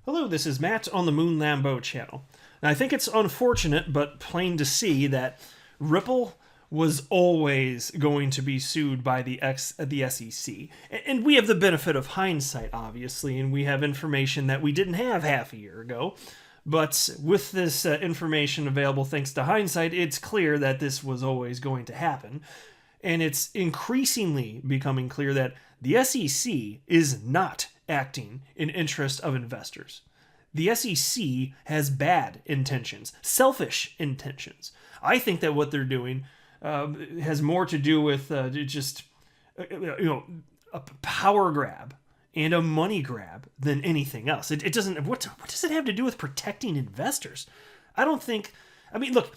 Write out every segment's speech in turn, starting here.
Hello, this is Matt on the Moon Lambo channel. And I think it's unfortunate but plain to see that Ripple was always going to be sued by the SEC. And we have the benefit of hindsight, obviously, and we have information that we didn't have half a year ago. But with this information available thanks to hindsight, it's clear that this was always going to happen. And it's increasingly becoming clear that the SEC is not acting in interest of investors. The SEC has bad intentions, selfish intentions. I think that what they're doing has more to do with just a power grab and a money grab than anything else. It doesn't. What does it have to do with protecting investors? I don't think. I mean, look,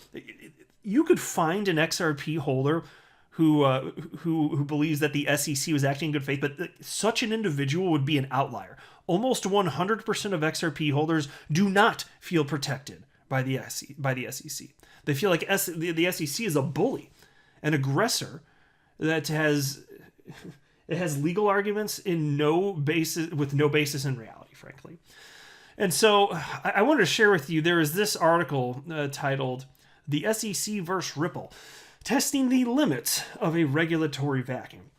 you could find an XRP holder who believes that the SEC was acting in good faith, but such an individual would be an outlier. Almost 100% of XRP holders do not feel protected by the SEC. They feel like the SEC is a bully, an aggressor that has legal arguments with no basis in reality, frankly. And so I wanted to share with you, there is this article titled "The SEC vs. Ripple: Testing the Limits of a Regulatory Vacuum."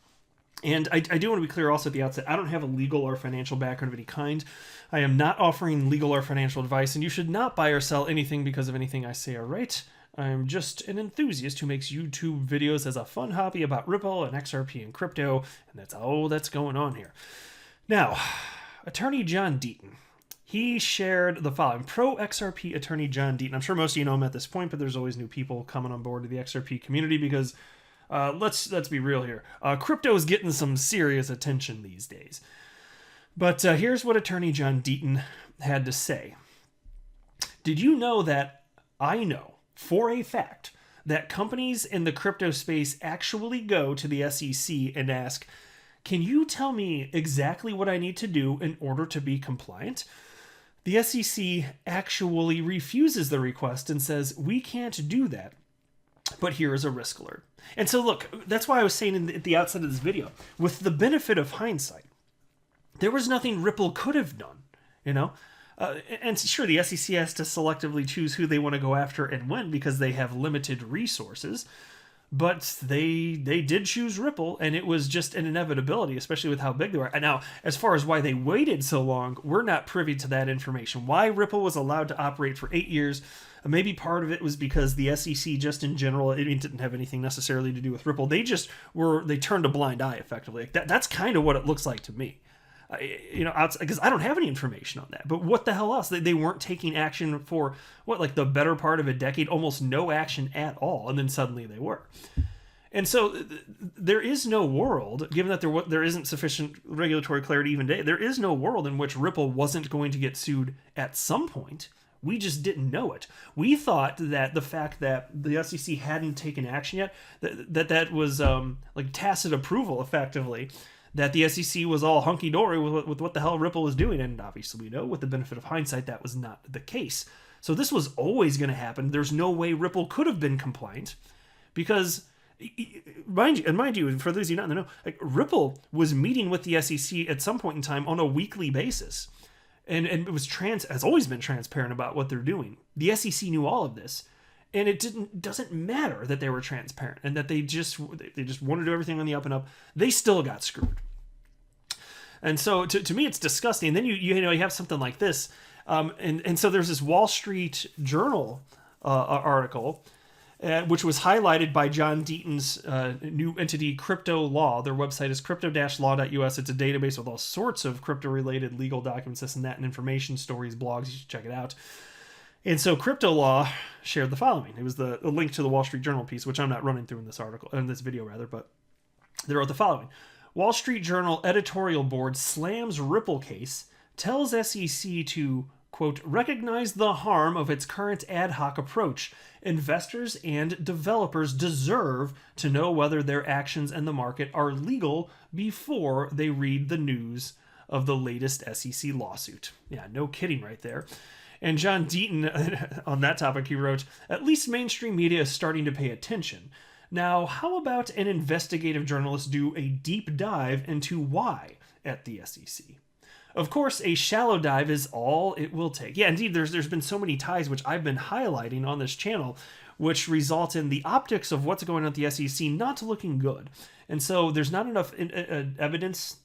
And I do want to be clear also at the outset, I don't have a legal or financial background of any kind. I am not offering legal or financial advice, and you should not buy or sell anything because of anything I say or write. I am just an enthusiast who makes YouTube videos as a fun hobby about Ripple and XRP and crypto, and that's all that's going on here. Now, attorney John Deaton, he shared the following. Pro-XRP attorney John Deaton. I'm sure most of you know him at this point, but there's always new people coming on board to the XRP community because let's be real here. Crypto is getting some serious attention these days. But here's what attorney John Deaton had to say. Did you know that I know for a fact that companies in the crypto space actually go to the SEC and ask, can you tell me exactly what I need to do in order to be compliant? The SEC actually refuses the request and says, we can't do that, but here is a risk alert. And so look, that's why I was saying at the outset of this video, with the benefit of hindsight, there was nothing Ripple could have done, you know? And sure, the SEC has to selectively choose who they want to go after and when because they have limited resources. But they did choose Ripple, and it was just an inevitability, especially with how big they were. And now, as far as why they waited so long, we're not privy to that information. Why Ripple was allowed to operate for 8 years, maybe part of it was because the SEC just in general, it didn't have anything necessarily to do with Ripple. They turned a blind eye, effectively. That's kind of what it looks like to me. Because I don't have any information on that. But what the hell else? They weren't taking action for, the better part of a decade, almost no action at all, and then suddenly they were. And so there is no world, given that there isn't sufficient regulatory clarity even today, there is no world in which Ripple wasn't going to get sued at some point. We just didn't know it. We thought that the fact that the SEC hadn't taken action yet, that was tacit approval, effectively, that the SEC was all hunky-dory with what the hell Ripple was doing. And obviously we know, with the benefit of hindsight, that was not the case. So this was always going to happen. There's no way Ripple could have been compliant because, mind you, for those of you not in the know, Ripple was meeting with the SEC at some point in time on a weekly basis. And it was has always been transparent about what they're doing. The SEC knew all of this. And it doesn't matter that they were transparent and that they just want to do everything on the up and up. They still got screwed. And so to me, it's disgusting. And then you have something like this. And so there's this Wall Street Journal article, which was highlighted by John Deaton's new entity, Crypto Law. Their website is crypto-law.us. It's a database with all sorts of crypto-related legal documents, this and that, and information, stories, blogs. You should check it out. And so Crypto Law shared the following. It was a link to the Wall Street Journal piece, which I'm not running through in this video, but they wrote the following. Wall Street Journal editorial board slams Ripple case, tells SEC to, quote, recognize the harm of its current ad hoc approach. Investors and developers deserve to know whether their actions in the market are legal before they read the news of the latest SEC lawsuit. Yeah, no kidding right there. And John Deaton, on that topic, he wrote, at least mainstream media is starting to pay attention. Now, how about an investigative journalist do a deep dive into why at the SEC? Of course, a shallow dive is all it will take. Yeah, indeed, there's been so many ties which I've been highlighting on this channel, which result in the optics of what's going on at the SEC not looking good. And so there's not enough evidence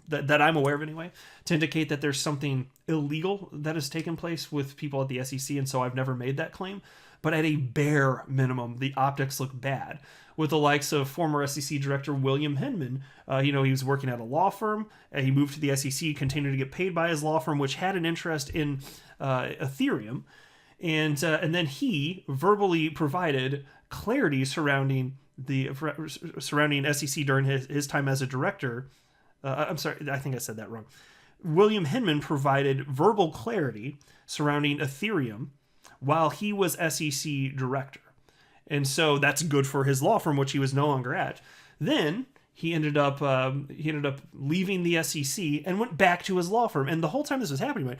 that I'm aware of anyway to indicate that there's something illegal that has taken place with people at the SEC, and so I've never made that claim. But at a bare minimum, the optics look bad. With the likes of former SEC Director William Hinman, he was working at a law firm. He moved to the SEC, continued to get paid by his law firm, which had an interest in Ethereum. And then he verbally provided clarity surrounding SEC during his time as a director. I'm sorry, I think I said that wrong. William Hinman provided verbal clarity surrounding Ethereum while he was SEC director. And so that's good for his law firm, which he was no longer at. Then he ended up leaving the SEC and went back to his law firm. And the whole time this was happening,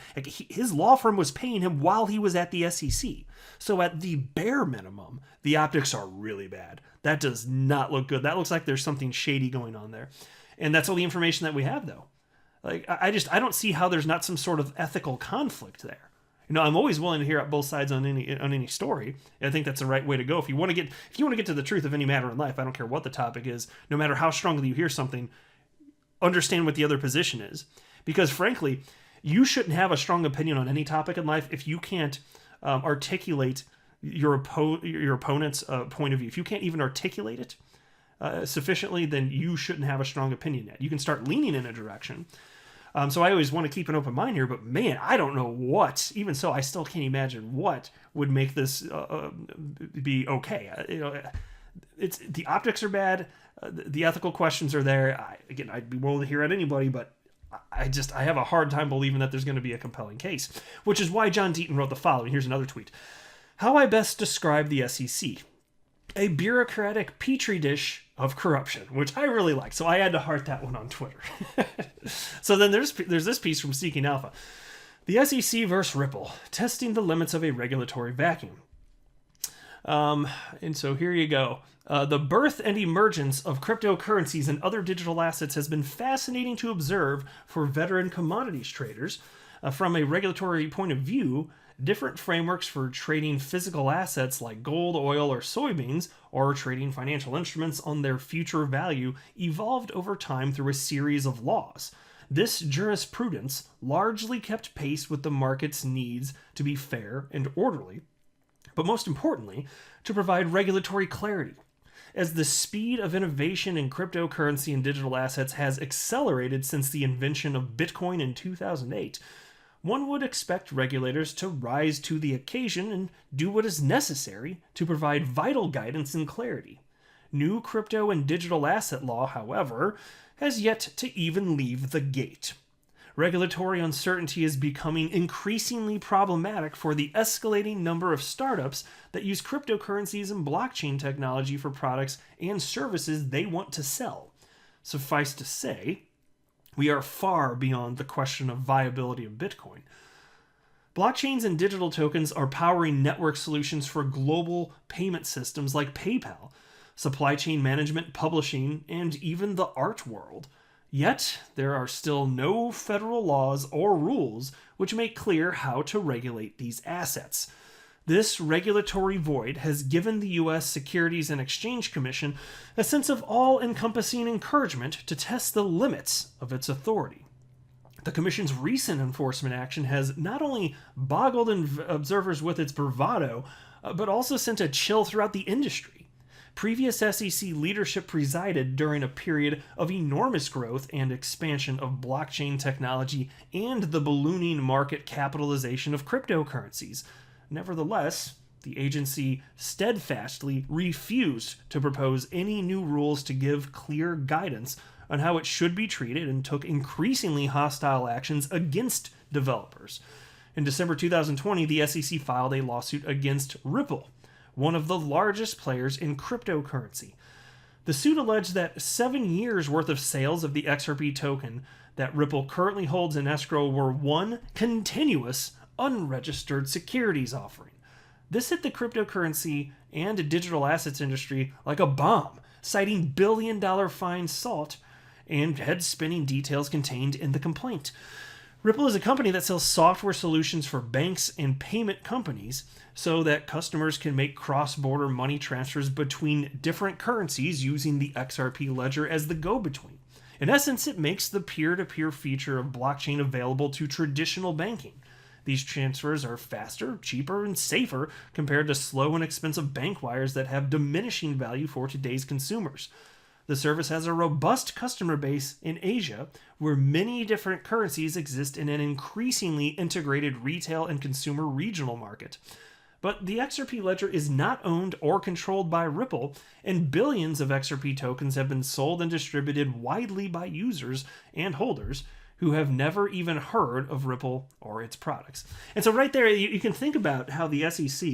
his law firm was paying him while he was at the SEC. So at the bare minimum, the optics are really bad. That does not look good. That looks like there's something shady going on there. And that's all the information that we have, though. Like, I don't see how there's not some sort of ethical conflict there. I'm always willing to hear out both sides on any story. I think that's the right way to go. If you want to get to the truth of any matter in life, I don't care what the topic is, no matter how strongly you hear something, understand what the other position is. Because frankly, you shouldn't have a strong opinion on any topic in life if you can't articulate your opponent's point of view. If you can't even articulate it sufficiently, then you shouldn't have a strong opinion yet. You can start leaning in a direction. So I always want to keep an open mind here, but man, I don't know what. Even so, I still can't imagine what would make this be okay. It's the optics are bad, the ethical questions are there. I'd be willing to hear out anybody, but I have a hard time believing that there's going to be a compelling case. Which is why John Deaton wrote the following. Here's another tweet: "How I best describe the SEC: a bureaucratic petri dish of corruption," which I really like. So I had to heart that one on Twitter. So then there's this piece from Seeking Alpha. "The SEC versus Ripple, testing the limits of a regulatory vacuum." And so here you go. "The birth and emergence of cryptocurrencies and other digital assets has been fascinating to observe for veteran commodities traders. From a regulatory point of view, different frameworks for trading physical assets like gold, oil, or soybeans, or trading financial instruments on their future value evolved over time through a series of laws. This jurisprudence largely kept pace with the market's needs to be fair and orderly, but most importantly, to provide regulatory clarity. As the speed of innovation in cryptocurrency and digital assets has accelerated since the invention of Bitcoin in 2008, one would expect regulators to rise to the occasion and do what is necessary to provide vital guidance and clarity. New crypto and digital asset law, however, has yet to even leave the gate. Regulatory uncertainty is becoming increasingly problematic for the escalating number of startups that use cryptocurrencies and blockchain technology for products and services they want to sell. Suffice to say, we are far beyond the question of viability of Bitcoin. Blockchains and digital tokens are powering network solutions for global payment systems like PayPal, supply chain management, publishing, and even the art world. Yet, there are still no federal laws or rules which make clear how to regulate these assets. This regulatory void has given the U.S. Securities and Exchange Commission a sense of all-encompassing encouragement to test the limits of its authority. The Commission's recent enforcement action has not only boggled observers with its bravado, but also sent a chill throughout the industry. Previous SEC leadership presided during a period of enormous growth and expansion of blockchain technology and the ballooning market capitalization of cryptocurrencies. Nevertheless, the agency steadfastly refused to propose any new rules to give clear guidance on how it should be treated and took increasingly hostile actions against developers. In December 2020, the SEC filed a lawsuit against Ripple, one of the largest players in cryptocurrency. The suit alleged that 7 years' worth of sales of the XRP token that Ripple currently holds in escrow were one continuous, unregistered securities offering. This hit the cryptocurrency and digital assets industry like a bomb, citing billion-dollar fines sought and head-spinning details contained in the complaint. Ripple is a company that sells software solutions for banks and payment companies so that customers can make cross-border money transfers between different currencies using the XRP ledger as the go-between. In essence, it makes the peer-to-peer feature of blockchain available to traditional banking. These transfers are faster, cheaper, and safer compared to slow and expensive bank wires that have diminishing value for today's consumers. The service has a robust customer base in Asia, where many different currencies exist in an increasingly integrated retail and consumer regional market. But the XRP ledger is not owned or controlled by Ripple, and billions of XRP tokens have been sold and distributed widely by users and holders who have never even heard of Ripple or its products. And so right there, you can think about how the SEC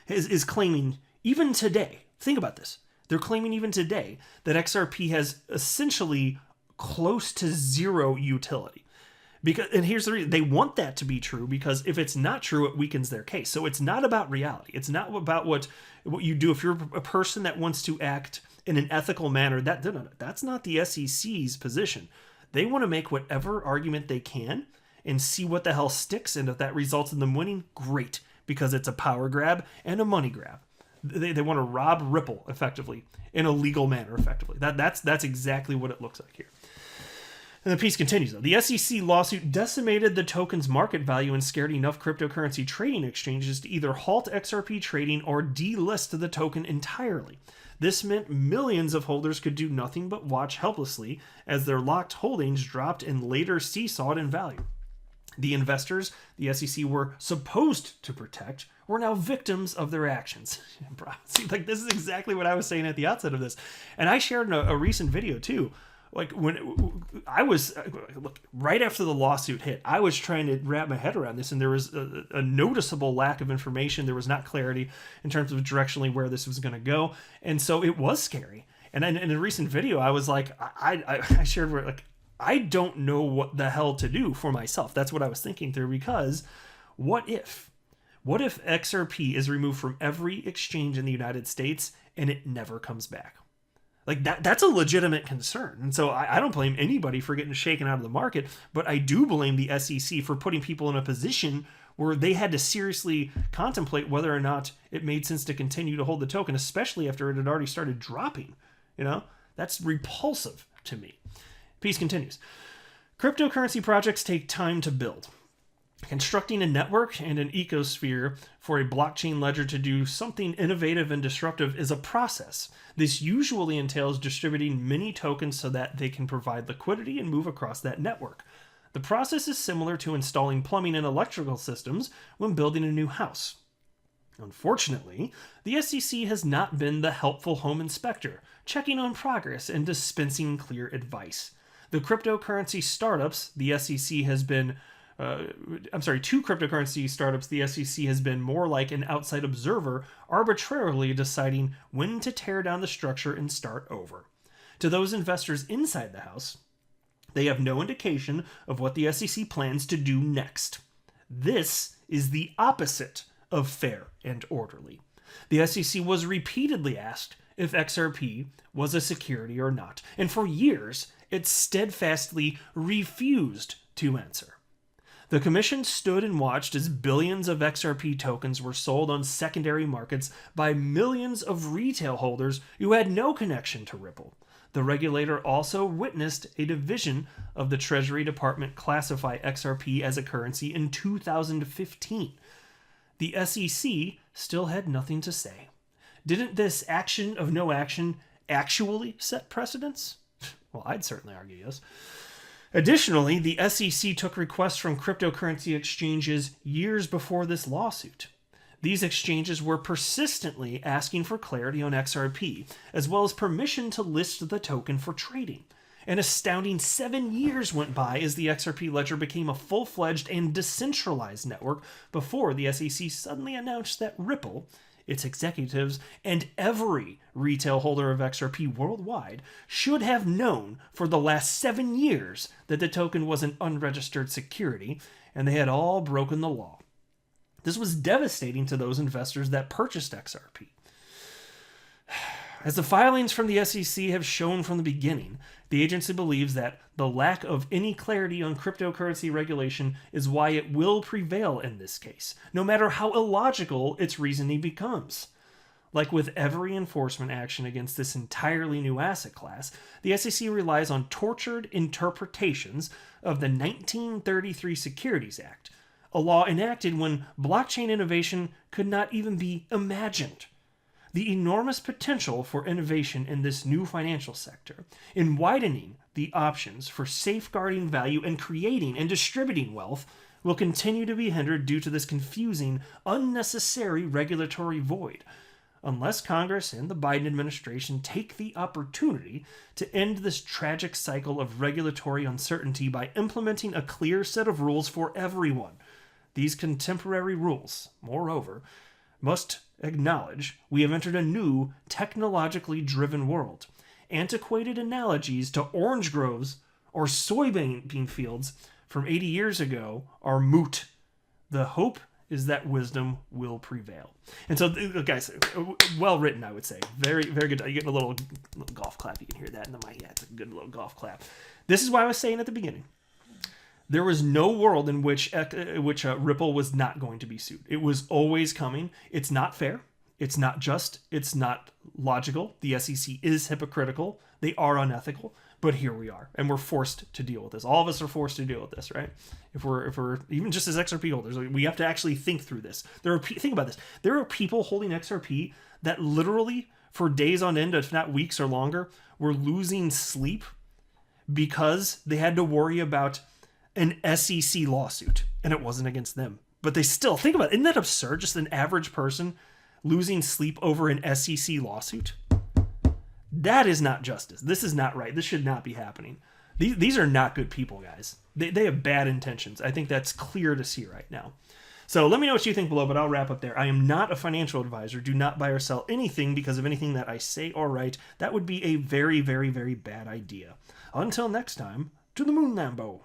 is claiming, even today, think about this, they're claiming even today that XRP has essentially close to zero utility. And here's the reason. They want that to be true because if it's not true, it weakens their case. So it's not about reality. It's not about what you do. If you're a person that wants to act in an ethical manner, that's not the SEC's position. They want to make whatever argument they can and see what the hell sticks. And if that results in them winning, great, because it's a power grab and a money grab. They want to rob Ripple effectively in a legal manner effectively. That's exactly what it looks like here. And the piece continues, though. The SEC lawsuit decimated the token's market value and scared enough cryptocurrency trading exchanges to either halt XRP trading or delist the token entirely. This meant millions of holders could do nothing but watch helplessly as their locked holdings dropped and later seesawed in value. The investors the SEC were supposed to protect were now victims of their actions. See, like, this is exactly what I was saying at the outset of this. And I shared in a recent video, too. Like, when I was, look, right after the lawsuit hit, I was trying to wrap my head around this, and there was a noticeable lack of information. There was not clarity in terms of directionally where this was going to go. And so it was scary. And in a recent video, I was like, I shared where, like, I don't know what the hell to do for myself. That's what I was thinking through, because what if XRP is removed from every exchange in the United States and it never comes back? Like, that's a legitimate concern. And so I don't blame anybody for getting shaken out of the market, but I do blame the SEC for putting people in a position where they had to seriously contemplate whether or not it made sense to continue to hold the token, especially after it had already started dropping. You know, that's repulsive to me. Piece continues. Cryptocurrency projects take time to build. Constructing a network and an ecosphere for a blockchain ledger to do something innovative and disruptive is a process. This usually entails distributing many tokens so that they can provide liquidity and move across that network. The process is similar to installing plumbing and electrical systems when building a new house. Unfortunately, the SEC has not been the helpful home inspector, checking on progress and dispensing clear advice. The cryptocurrency startups the SEC has been to cryptocurrency startups, the SEC has been more like an outside observer, arbitrarily deciding when to tear down the structure and start over. To those investors inside the house, they have no indication of what the SEC plans to do next. This is the opposite of fair and orderly. The SEC was repeatedly asked if XRP was a security or not, and for years it steadfastly refused to answer. The commission stood and watched as billions of XRP tokens were sold on secondary markets by millions of retail holders who had no connection to Ripple. The regulator also witnessed a division of the Treasury Department classify XRP as a currency in 2015. The SEC still had nothing to say. Didn't this action of no action actually set precedents? Well, I'd certainly argue yes. Additionally, the SEC took requests from cryptocurrency exchanges years before this lawsuit. These exchanges were persistently asking for clarity on XRP, as well as permission to list the token for trading. An astounding 7 years went by as the XRP ledger became a full-fledged and decentralized network before the SEC suddenly announced that Ripple, its executives, and every retail holder of XRP worldwide should have known for the last 7 years that the token was an unregistered security, and they had all broken the law. This was devastating to those investors that purchased XRP. As the filings from the SEC have shown from the beginning, the agency believes that the lack of any clarity on cryptocurrency regulation is why it will prevail in this case, no matter how illogical its reasoning becomes. Like with every enforcement action against this entirely new asset class, the SEC relies on tortured interpretations of the 1933 Securities Act, a law enacted when blockchain innovation could not even be imagined. The enormous potential for innovation in this new financial sector, in widening the options for safeguarding value and creating and distributing wealth, will continue to be hindered due to this confusing, unnecessary regulatory void, unless Congress and the Biden administration take the opportunity to end this tragic cycle of regulatory uncertainty by implementing a clear set of rules for everyone. These contemporary rules, moreover, must acknowledge we have entered a new, technologically driven world. Antiquated analogies to orange groves or soybean fields from 80 years ago are moot. The hope is that wisdom will prevail. And so, guys, well written, I would say. Very, very good. You're getting a little golf clap. You can hear that in the mic. Yeah, it's a good little golf clap. This is why I was saying at the beginning, there was no world in which Ripple was not going to be sued. It was always coming. It's not fair. It's not just. It's not logical. The SEC is hypocritical. They are unethical. But here we are, and we're forced to deal with this. All of us are forced to deal with this, right? If we're even just as XRP holders, we have to actually think through this. Think about this. There are people holding XRP that literally, for days on end, if not weeks or longer, were losing sleep because they had to worry about an SEC lawsuit, and it wasn't against them. But they still, think about it. Isn't that absurd? Just an average person losing sleep over an SEC lawsuit? That is not justice. This is not right. This should not be happening. These are not good people, guys. They have bad intentions. I think that's clear to see right now. So let me know what you think below, but I'll wrap up there. I am not a financial advisor. Do not buy or sell anything because of anything that I say or write. That would be a very, very, very bad idea. Until next time, to the moon, Lambo.